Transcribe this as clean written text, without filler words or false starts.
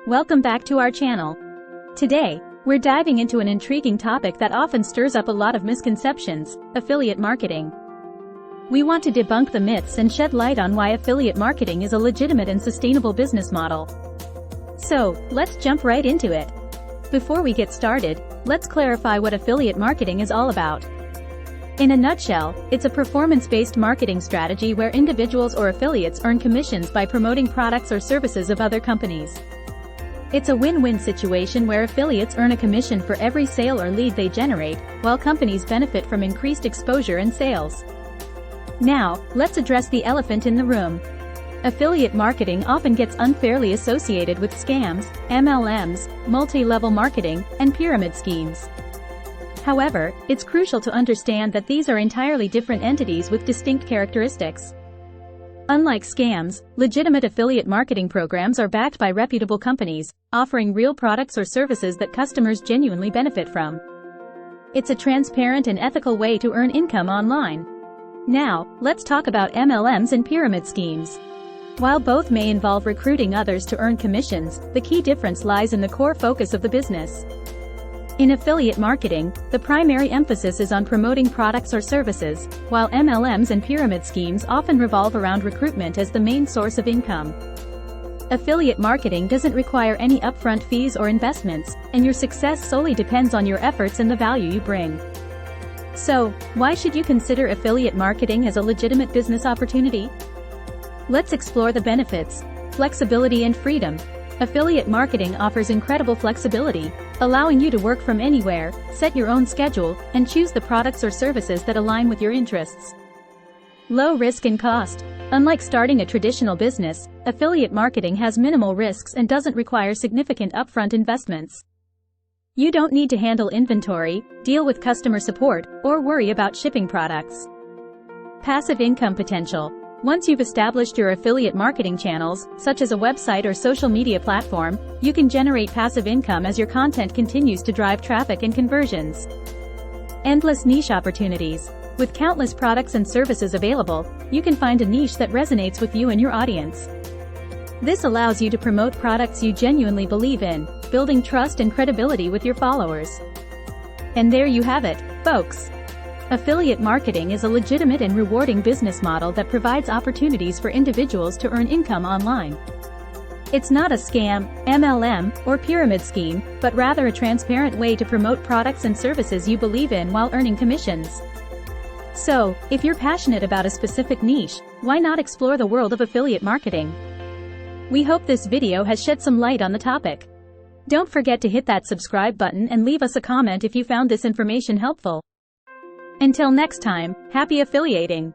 Welcome back to our channel. Today, we're diving into an intriguing topic that often stirs up a lot of misconceptions: affiliate marketing. We want to debunk the myths and shed light on why affiliate marketing is a legitimate and sustainable business model. So, let's jump right into it. Before we get started, let's clarify what affiliate marketing is all about. In a nutshell, it's a performance-based marketing strategy where individuals or affiliates earn commissions by promoting products or services of other companies. It's a win-win situation where affiliates earn a commission for every sale or lead they generate, while companies benefit from increased exposure and sales. Now, let's address the elephant in the room. Affiliate marketing often gets unfairly associated with scams, MLMs, multi-level marketing, and pyramid schemes. However, it's crucial to understand that these are entirely different entities with distinct characteristics. Unlike scams, legitimate affiliate marketing programs are backed by reputable companies, offering real products or services that customers genuinely benefit from. It's a transparent and ethical way to earn income online. Now, let's talk about MLMs and pyramid schemes. While both may involve recruiting others to earn commissions, the key difference lies in the core focus of the business. In affiliate marketing, the primary emphasis is on promoting products or services, while MLMs and pyramid schemes often revolve around recruitment as the main source of income. Affiliate marketing doesn't require any upfront fees or investments, and your success solely depends on your efforts and the value you bring. So, why should you consider affiliate marketing as a legitimate business opportunity? Let's explore the benefits: flexibility and freedom. Affiliate marketing offers incredible flexibility, allowing you to work from anywhere, set your own schedule, and choose the products or services that align with your interests. Low risk and cost. Unlike starting a traditional business, affiliate marketing has minimal risks and doesn't require significant upfront investments. You don't need to handle inventory, deal with customer support, or worry about shipping products. Passive income potential. Once you've established your affiliate marketing channels, such as a website or social media platform, you can generate passive income as your content continues to drive traffic and conversions. Endless niche opportunities. With countless products and services available, you can find a niche that resonates with you and your audience. This allows you to promote products you genuinely believe in, building trust and credibility with your followers. And there you have it, folks. Affiliate marketing is a legitimate and rewarding business model that provides opportunities for individuals to earn income online. It's not a scam, MLM, or pyramid scheme, but rather a transparent way to promote products and services you believe in while earning commissions. So, if you're passionate about a specific niche, why not explore the world of affiliate marketing? We hope this video has shed some light on the topic. Don't forget to hit that subscribe button and leave us a comment if you found this information helpful. Until next time, happy affiliating!